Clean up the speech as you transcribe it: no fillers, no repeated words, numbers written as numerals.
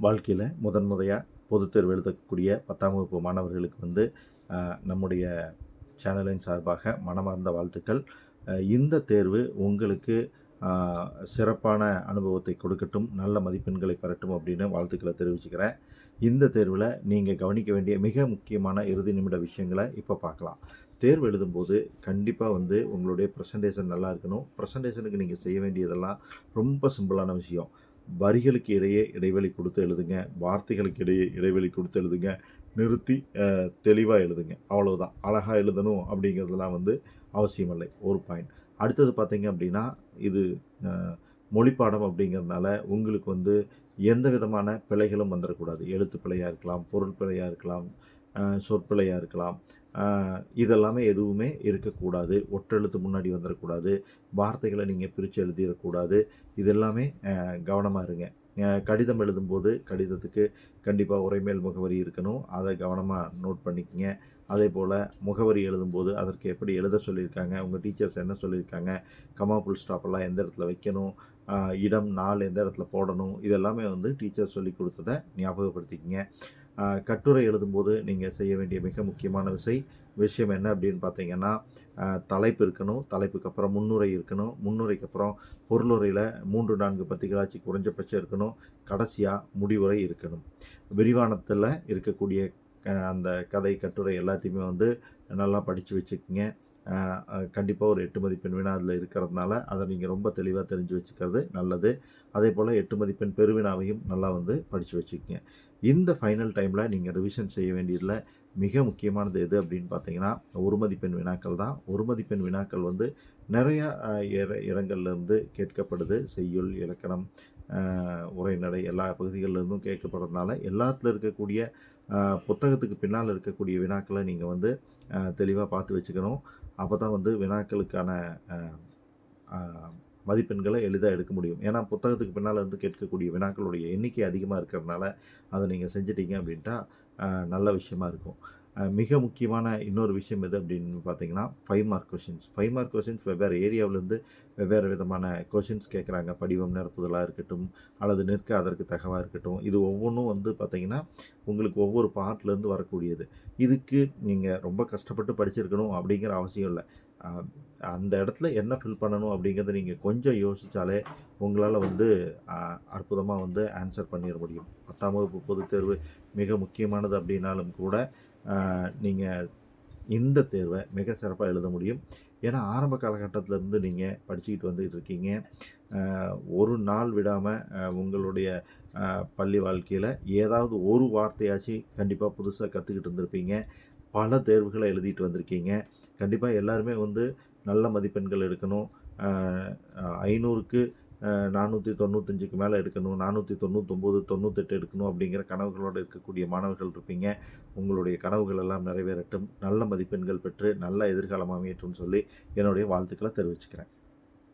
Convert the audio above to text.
வாழ்க்கையில் முறையாக பொதுத் தேர்வு எழுதக்கூடிய 10ஆம் வகுப்பு மாணவர்களுக்கு நம்முடைய சேனலின் சார்பாக மனமார்ந்த வாழ்த்துக்கள். இந்த தேர்வு உங்களுக்கு சிறப்பான அனுபவத்தை கொடுக்கட்டும், நல்ல மதிப்பெண்களை பெறட்டும் அப்படின்னு வாழ்த்துக்களை தெரிவிச்சுக்கிறேன். இந்த தேர்வில் நீங்கள் கவனிக்க வேண்டிய மிக முக்கியமான இறுதி நிமிட விஷயங்களை இப்போ பார்க்கலாம். தேர்வு எழுதும்போது கண்டிப்பாக உங்களுடைய ப்ரெசன்டேஷன் நல்லா இருக்கணும். ப்ரெசன்டேஷனுக்கு நீங்கள் செய்ய வேண்டியதெல்லாம் ரொம்ப சிம்பிளான விஷயம். வரிகளுக்கு இடையே இடைவெளி கொடுத்து எழுதுங்க, வார்த்தைகளுக்கு இடையே இடைவெளி கொடுத்து எழுதுங்க, நிறுத்தி தெளிவாக எழுதுங்க. அவ்வளோதான். அழகாக எழுதணும் அப்படிங்கிறதுலாம் அவசியமில்லை. ஒரு பாயிண்ட். அடுத்தது பார்த்தீங்க அப்படின்னா, இது மொழிப்பாடம் அப்படிங்கிறதுனால உங்களுக்கு எந்த விதமான பிழைகளும் வந்துடக்கூடாது. எழுத்து பிழையாக இருக்கலாம், பொருள் பிழையாக இருக்கலாம், சொற்பிழையாக இருக்கலாம். இதெல்லாமே எதுவுமே இருக்கக்கூடாது. ஒற்றெழுத்து முன்னாடி வந்துடக்கூடாது. வார்த்தைகளை நீங்கள் பிரித்து எழுதிடக்கூடாது. இதெல்லாமே கவனமாக இருங்க. கடிதம் எழுதும்போது கடிதத்துக்கு கண்டிப்பாக உரைமேல் முகவரி இருக்கணும். அதை கவனமாக நோட் பண்ணிக்கங்க. அதே போல் முகவரி எழுதும்போது அதற்கு எப்படி எழுத சொல்லியிருக்காங்க, உங்கள் டீச்சர்ஸ் என்ன சொல்லியிருக்காங்க, கமா புல் ஸ்டாப்பெல்லாம் எந்த இடத்துல வைக்கணும், இடம் நாள் எந்த இடத்துல போடணும், இதெல்லாமே டீச்சர் சொல்லி கொடுத்ததை ஞாபகப்படுத்திக்கங்க. கட்டுரை எழுதும்போது நீங்கள் செய்ய வேண்டிய மிக முக்கியமான விஷயம் என்ன அப்படின்னு பார்த்தீங்கன்னா, தலைப்பு இருக்கணும். தலைப்புக்கு அப்புறம் முன்னுரை இருக்கணும். முன்னுரைக்கு அப்புறம் பொருளுரையில் 3-4 பத்திகளாச்சு குறைஞ்சபட்சம் இருக்கணும். கடைசியாக முடிவுரை இருக்கணும். விரிவானத்தில் இருக்கக்கூடிய அந்த கதை கட்டுரை எல்லாத்தையுமே நல்லா படித்து வச்சுக்கோங்க. கண்டிப்பாக ஒரு 8 மதிப்பெண் வினா அதில் இருக்கிறதுனால அதை நீங்கள் ரொம்ப தெளிவாக தெரிஞ்சு வச்சுக்கிறது நல்லது. அதே போல் 8 மதிப்பெண் பெருவினாவையும் நல்லா படித்து வச்சுக்கோங்க. இந்த ஃபைனல் டைமில் நீங்கள் ரிவிஷன் செய்ய வேண்டியதில் மிக முக்கியமானது எது அப்படின்னு பார்த்தீங்கன்னா, 1 மதிப்பெண் வினாக்கள் தான். 1 மதிப்பெண் வினாக்கள் நிறையா இடங்கள்லேருந்து கேட்கப்படுது. செய்யுள், இலக்கணம், உரைநடை எல்லா பகுதிகளிலிருந்தும் கேட்கப்படுறதுனால எல்லாத்தில் இருக்கக்கூடிய புத்தகத்துக்கு பின்னால் இருக்கக்கூடிய வினாக்களை நீங்கள் தெளிவாக பார்த்து வச்சுக்கணும். அப்போ தான் வினாக்களுக்கான மதிப்பெண்களை எளிதாக எடுக்க முடியும். ஏன்னா புத்தகத்துக்கு பின்னால் கேட்கக்கூடிய வினாக்களுடைய எண்ணிக்கை அதிகமாக இருக்கிறதுனால அதை நீங்கள் செஞ்சிட்டீங்க அப்படின்ட்டா நல்ல விஷயமா இருக்கும். மிக முக்கியமான இன்னொரு விஷயம் எது அப்படின்னு பார்த்தீங்கன்னா, 5 மார்க் கொஷின்ஸ். 5 மார்க் கொஷின்ஸ் வெவ்வேறு ஏரியாவிலேருந்து வெவ்வேறு விதமான கொஷின்ஸ் கேட்குறாங்க. படிவம் நிரப்புதலாக இருக்கட்டும், அல்லது நிற்க அதற்கு தகவாக இருக்கட்டும். இது ஒவ்வொன்றும் பார்த்தீங்கன்னா, உங்களுக்கு ஒவ்வொரு பார்ட்லேருந்து வரக்கூடியது. இதுக்கு நீங்கள் ரொம்ப கஷ்டப்பட்டு படிச்சிருக்கணும் அப்படிங்கிற அவசியம் இல்லை. அந்த இடத்துல என்ன ஃபில் பண்ணணும் அப்படிங்கிறத நீங்கள் கொஞ்சம் யோசித்தாலே உங்களால் அற்புதமாக ஆன்சர் பண்ணிட முடியும். 10ஆம் வகுப்பு பொதுத் தேர்வு மிக முக்கியமானது அப்படின்னாலும் கூட நீங்கள் இந்த தேர்வை மிக சிறப்பாக எழுத முடியும். ஏன்னா ஆரம்ப காலகட்டத்திலேருந்து நீங்கள் படிச்சுக்கிட்டு வந்துக்கிட்டு இருக்கீங்க. ஒரு நாள் விடாமல் உங்களுடைய பள்ளி வாழ்க்கையில் ஏதாவது ஒரு வார்த்தையாச்சும் கண்டிப்பாக புதுசாக கற்றுக்கிட்டு இருந்திருப்பீங்க. பல தேர்வுகளை எழுதிட்டு வந்திருக்கீங்க. கண்டிப்பாக எல்லாருமே நல்ல மதிப்பெண்கள் எடுக்கணும். 500க்கு 495க்கு மேலே எடுக்கணும், 499, 98 எடுக்கணும் அப்படிங்கிற கனவுகளோடு இருக்கக்கூடிய மாணவர்கள் இருப்பீங்க. உங்களுடைய கனவுகள் எல்லாம் நிறைவேறட்டும். நல்ல மதிப்பெண்கள் பெற்று நல்ல எதிர்காலம் அமையட்டும்னு சொல்லி என்னுடைய வாழ்த்துக்களை தெரிவிச்சுக்கிறேன்.